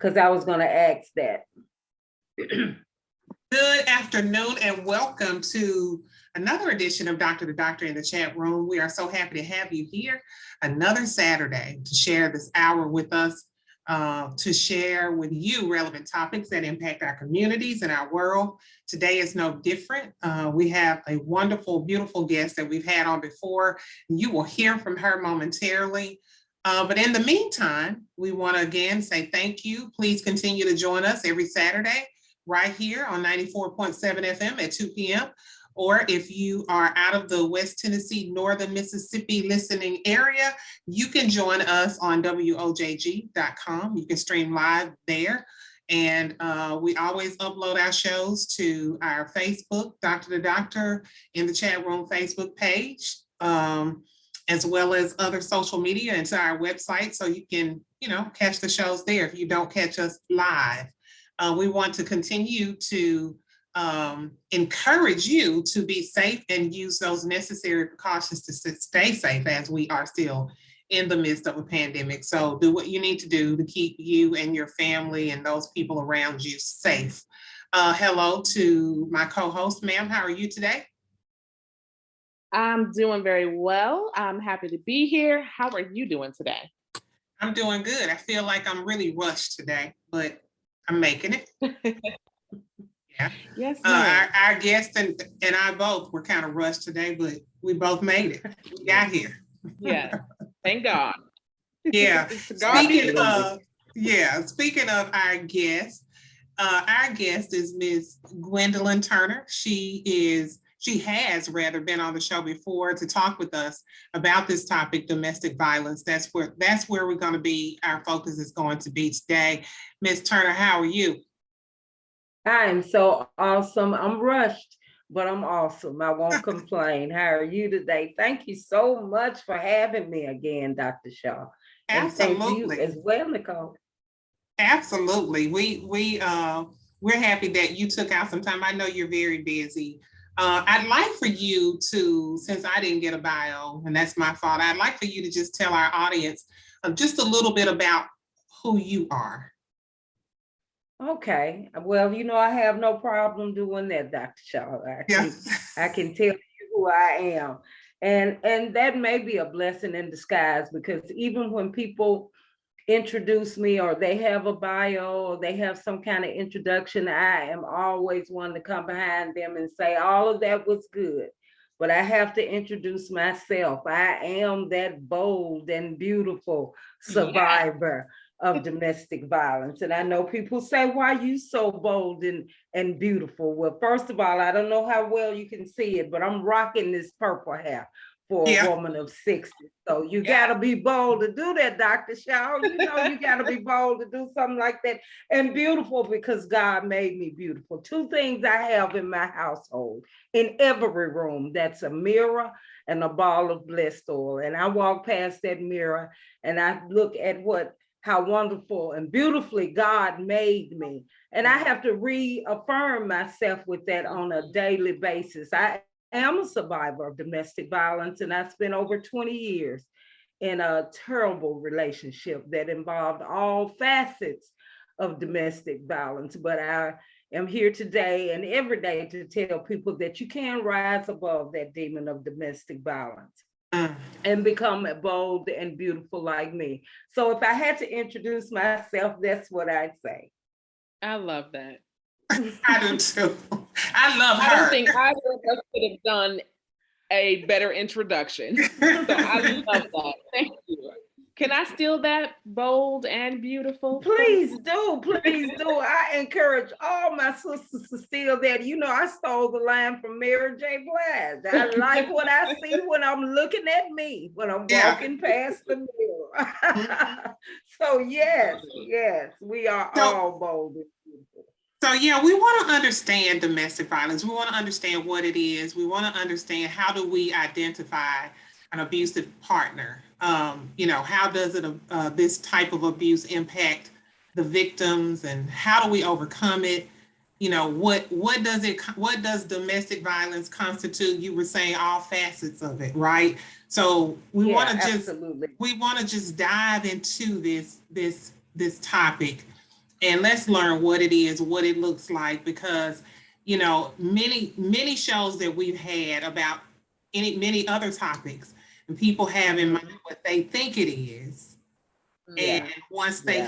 because I was going to ask that. Good afternoon and welcome to another edition of Doctor2Doctor in the Chatroom. We are so happy to have you here another Saturday to share this hour with us, to share with you relevant topics that impact our communities and our world. Today is no different. We have a wonderful, beautiful guest that we've had on before. You will hear from her momentarily. But in the meantime, we want to again say thank you. Please continue to join us every Saturday right here on 94.7 FM at 2 p.m. Or if you are out of the West Tennessee, Northern Mississippi listening area, you can join us on WOJG.com. You can stream live there. And we always upload our shows to our Facebook, Doctor2Doctor in the Chatroom Facebook page, as well as other social media and to our website. So you can, catch the shows there if you don't catch us live. We want to continue to encourage you to be safe and use those necessary precautions to stay safe as we are still in the midst of a pandemic. So do what you need to do to keep you and your family and those people around you safe. Hello to my co-host, ma'am. How are you today? I'm doing very well. I'm happy to be here. How are you doing today? I'm doing good. I feel like I'm really rushed today, but I'm making it. Yeah. Yes. Our guest and I both were kind of rushed today, but we both made it. We got here. Yeah. Thank God. Yeah. Speaking of our guest is Miss Gwendolyn Turner. She has been on the show before to talk with us about this topic, domestic violence. That's where we're going to be. Our focus is going to be today. Miss Turner, how are you? I'm so awesome. I'm rushed, but I'm awesome. I won't complain. How are you today? Thank you so much for having me again, Dr. Shaw. And Absolutely. thank you as well, Nicole. Absolutely. We're happy that you took out some time. I know you're very busy. I'd like for you to, since I didn't get a bio, and that's my fault, I'd like for you to just tell our audience just a little bit about who you are. Okay. Well, I have no problem doing that, Dr. Shaw. I can tell you who I am. And that may be a blessing in disguise, because even when people introduce me or they have a bio or they have some kind of introduction, I am always one to come behind them and say all of that was good, but I have to introduce myself. I am that bold and beautiful survivor of domestic violence. And I know people say, why are you so bold and beautiful? Well, first of all, I don't know how well you can see it, but I'm rocking this purple hair for a woman of 60. So you gotta be bold to do that, Dr. Shaw. You gotta be bold to do something like that. And beautiful, because God made me beautiful. Two things I have in my household, in every room, that's a mirror and a ball of blessed oil. And I walk past that mirror and I look at how wonderful and beautifully God made me. And I have to reaffirm myself with that on a daily basis. I am a survivor of domestic violence, and I spent over 20 years in a terrible relationship that involved all facets of domestic violence. But I am here today and every day to tell people that you can rise above that demon of domestic violence and become bold and beautiful like me. So if I had to introduce myself, that's what I'd say. I love that. I do too. I love her. I don't think either of us could have done a better introduction. So I love that. Thank you. Can I steal that, bold and beautiful? Please do. I encourage all my sisters to steal that. I stole the line from Mary J. Blige. I like what I see when I'm looking at me, when I'm walking past the mirror. So yes, we are all bold and beautiful. So we want to understand domestic violence. We want to understand what it is. We want to understand, how do we identify an abusive partner? How does this type of abuse impact the victims, and how do we overcome it? What does domestic violence constitute? You were saying all facets of it, right? So we want to just dive into this topic. and let's learn what it is, what it looks like, because, you know, many shows that we've had about many other topics, and people have in mind what they think it is. Yeah. And once they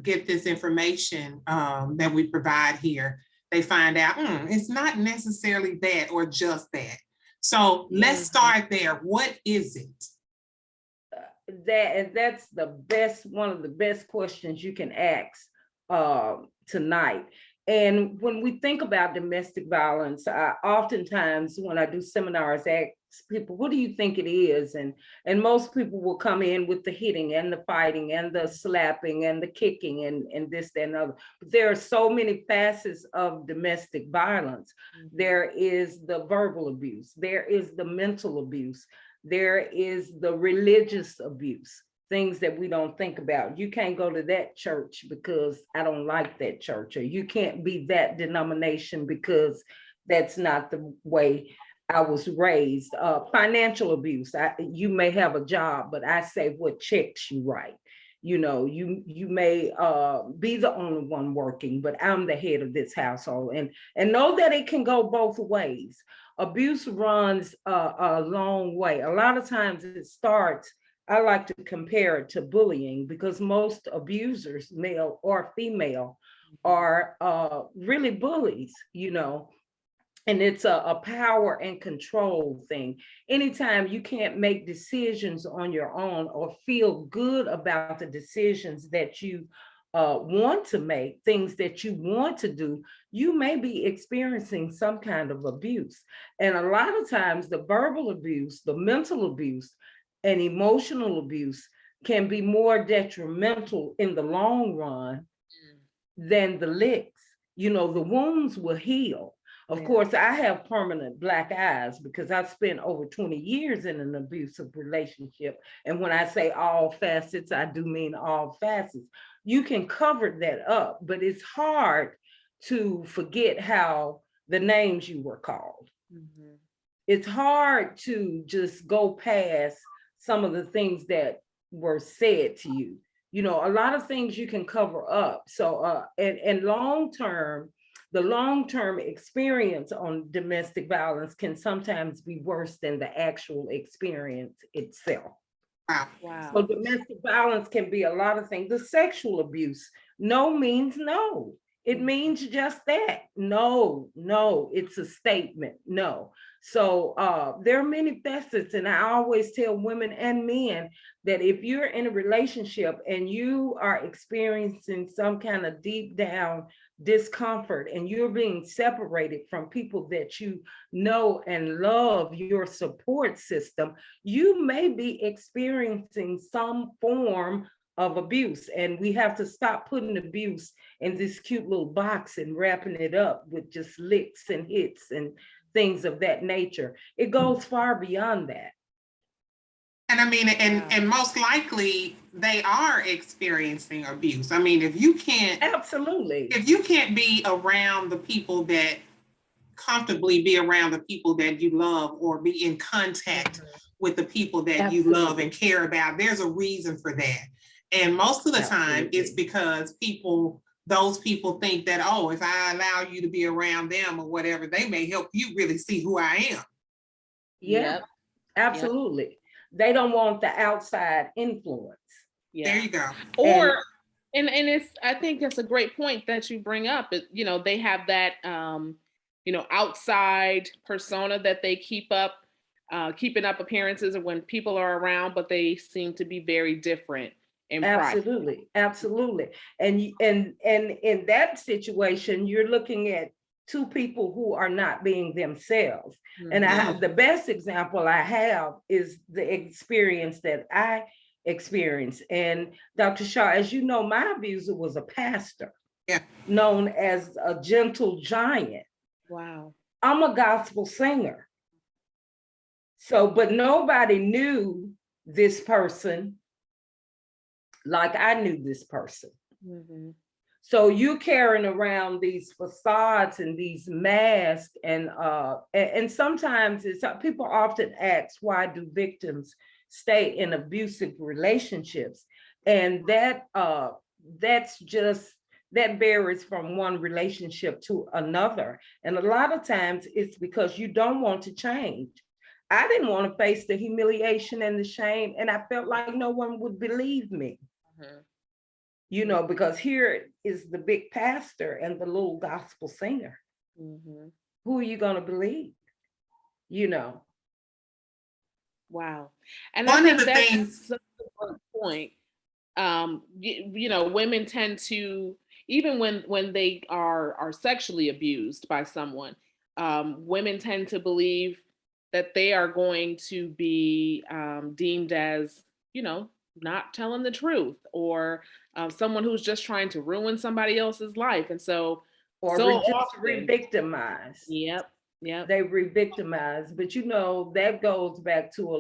get this information that we provide here, they find out it's not necessarily that or just that. So let's start there. What is it? That's one of the best questions you can ask tonight. And when we think about domestic violence, I oftentimes, when I do seminars, ask people, what do you think it is? And most people will come in with the hitting and the fighting and the slapping and the kicking and this, that, and other. But there are so many facets of domestic violence. There is the verbal abuse. There is the mental abuse. There is the religious abuse, things that we don't think about. You can't go to that church because I don't like that church, or you can't be that denomination because that's not the way I was raised. Financial abuse. You may have a job, but I say what checks you right. You know, you may be the only one working, but I'm the head of this household, and know that it can go both ways. Abuse runs a long way. A lot of times it starts, I like to compare it to bullying, because most abusers, male or female, are really bullies, you know. And it's a power and control thing. Anytime you can't make decisions on your own or feel good about the decisions that you want to make, things that you want to do, you may be experiencing some kind of abuse. And a lot of times the verbal abuse, the mental abuse, and emotional abuse can be more detrimental in the long run than the licks. You know, the wounds will heal. Of course, I have permanent black eyes because I spent over 20 years in an abusive relationship. And when I say all facets, I do mean all facets. You can cover that up, but it's hard to forget how the names you were called. It's hard to just go past some of the things that were said to you. You know, a lot of things you can cover up. So, and the long-term experience on domestic violence can sometimes be worse than the actual experience itself. Wow. So domestic violence can be a lot of things. The sexual abuse, no means no. It means just that. No, it's a statement. No. So there are many facets, and I always tell women and men that if you're in a relationship and you are experiencing some kind of deep down discomfort and you're being separated from people that you know and love, your support system, you may be experiencing some form of abuse. And we have to stop putting abuse in this cute little box and wrapping it up with just licks and hits and things of that nature. It goes far beyond that. And I mean, and most likely they are experiencing abuse. I mean, if you can't be around the people that comfortably be around the people that you love, or be in contact with the people that you love and care about, there's a reason for that. And most of the time it's because those people think that, oh, if I allow you to be around them or whatever, they may help you really see who I am. Yeah, absolutely. They don't want the outside influence. There you go. Or and it's, I think that's a great point that you bring up. You know, they have that you know, outside persona that they keep up, keeping up appearances of when people are around, but they seem to be very different. Absolutely. And in that situation, you're looking at two people who are not being themselves. And the best example I have is the experience that I experienced. And Dr. Shaw, as you know, my abuser was a pastor, known as a gentle giant. Wow. I'm a gospel singer. So, but nobody knew this person like I knew this person. So you carrying around these facades and these masks, and sometimes it's, people often ask, why do victims stay in abusive relationships? And that's just that varies from one relationship to another. And a lot of times it's because you don't want to change. I didn't want to face the humiliation and the shame, and I felt like no one would believe me. You know, because here is the big pastor and the little gospel singer. Who are you going to believe? You know. Wow. And One I of think the that's things, such a good point. You know, women tend to, even when they are sexually abused by someone, women tend to believe that they are going to be deemed as, you know, not telling the truth, or someone who's just trying to ruin somebody else's life. And so, Or so just often, re-victimize. yep. They re-victimize. But you know, that goes back to a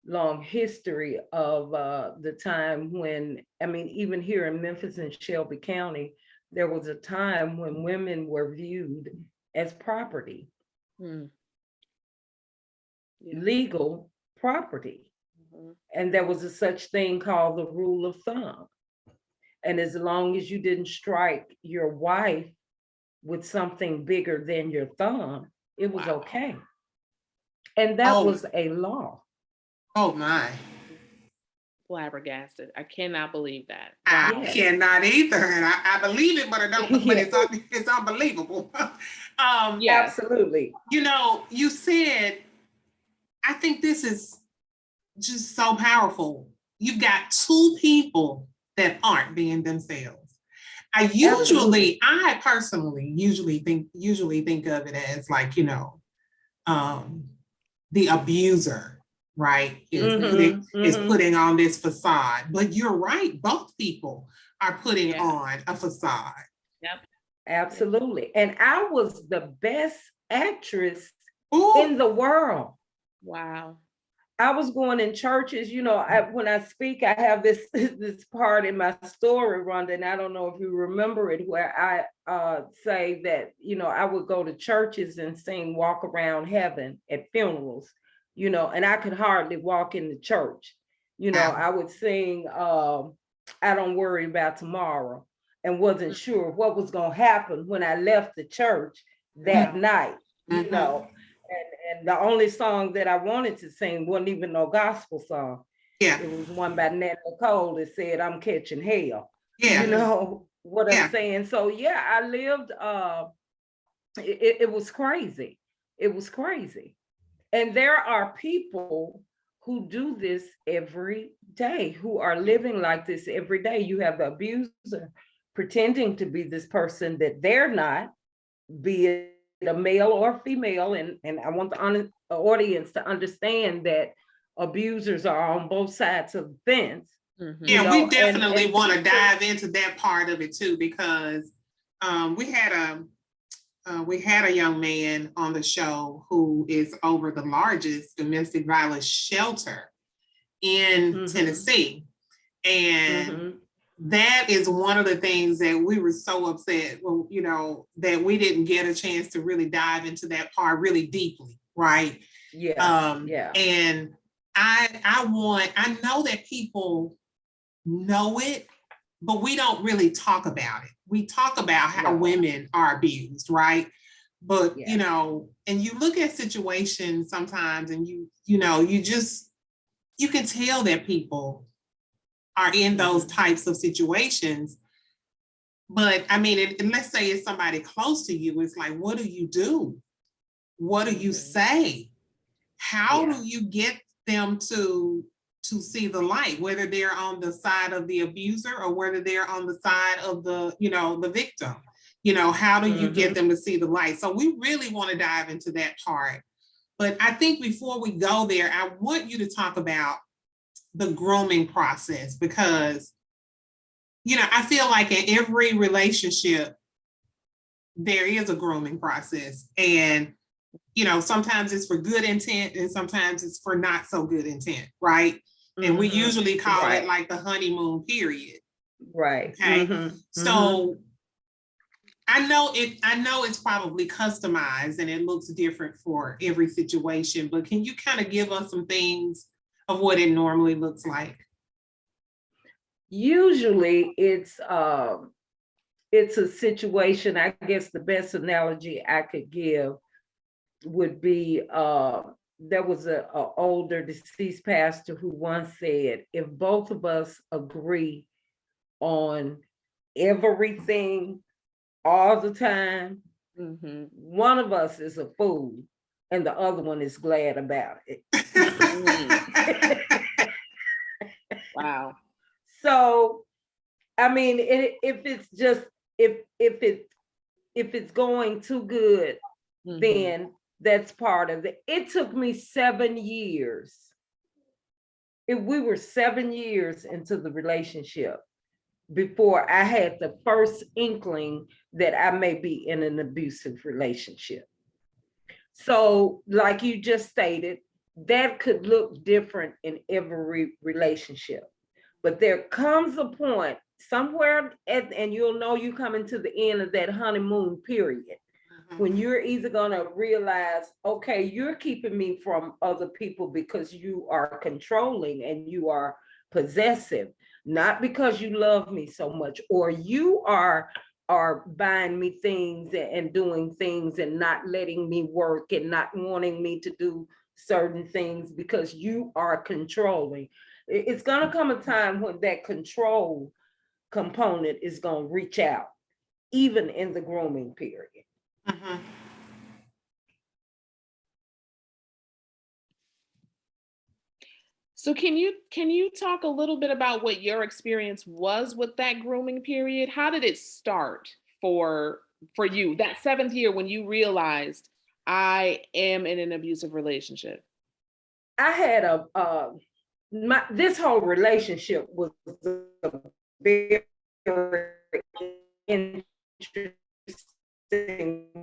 long history of the time when, I mean, even here in Memphis and Shelby County, there was a time when women were viewed as property, legal property. And there was a such thing called the rule of thumb. And as long as you didn't strike your wife with something bigger than your thumb, it was okay. And that was a law. Oh my. Flabbergasted. I cannot believe that. Wow. I cannot either. And I believe it, but I don't, but it's unbelievable. Absolutely. You know, you said, I think this is just so powerful. You've got two people that aren't being themselves. I personally usually think of it as like, you know, the abuser, right, is putting on this facade. But you're right, both people are putting on a facade. Yep. Absolutely. And I was the best actress in the world. Wow. I was going in churches, you know, when I speak, I have this part in my story, Rhonda, and I don't know if you remember it, where I say that, you know, I would go to churches and sing Walk Around Heaven at funerals, you know, and I could hardly walk in the church. You know, I would sing I Don't Worry About Tomorrow, and wasn't sure what was going to happen when I left the church that night, you know. And the only song that I wanted to sing wasn't even no gospel song. It was one by Nat Nicole that said, I'm catching hell. You know what I'm saying? So yeah, I lived, it was crazy. It was crazy. And there are people who do this every day, who are living like this every day. You have the abuser pretending to be this person that they're not, be it a male or female, and I want the audience to understand that abusers are on both sides of the fence. Yeah, we definitely want to dive into that part of it too, because we had a young man on the show who is over the largest domestic violence shelter in Tennessee, and that is one of the things that we were so upset, well, you know, that we didn't get a chance to really dive into that part really deeply, right? And I know that people know it, but we don't really talk about it. We talk about how women are abused, right? But you know, and you look at situations sometimes, and you know, you can tell that people are in those types of situations. But I mean, and let's say it's somebody close to you, it's like, what do you do? What do you say? How do you get them to see the light, whether they're on the side of the abuser or whether they're on the side of the, you know, the victim? You know, how do you get them to see the light? So we really want to dive into that part. But I think before we go there, I want you to talk about the grooming process, because, you know, I feel like in every relationship, there is a grooming process. And, you know, sometimes it's for good intent and sometimes it's for not so good intent, right? And we usually call it like the honeymoon period. Right. Okay. So I know it's probably customized and it looks different for every situation, but can you kind of give us some things of what it normally looks like? Usually it's a situation, I guess the best analogy I could give would be there was a older deceased pastor who once said, if both of us agree on everything all the time, one of us is a fool and the other one is glad about it. Wow. So, I mean, if it's just, if it's going too good, then that's part of it. It took me 7 years. If we were 7 years into the relationship before I had the first inkling that I may be in an abusive relationship. So, like you just stated, that could look different in every relationship. But there comes a point somewhere, and you'll know you coming to the end of that honeymoon period, when you're either going to realize, okay, you're keeping me from other people because you are controlling and you are possessive, not because you love me so much, or you are buying me things and doing things and not letting me work and not wanting me to do certain things because you are controlling. It's going to come a time when that control component is going to reach out, even in the grooming period. So can you talk a little bit about what your experience was with that grooming period? How did it start for you, that 7th year when you realized I am in an abusive relationship? I had this whole relationship was a very interesting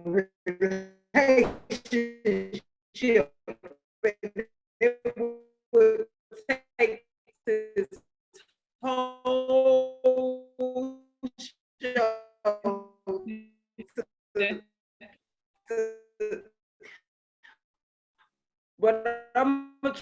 relationship. It would take this whole show but I'm gonna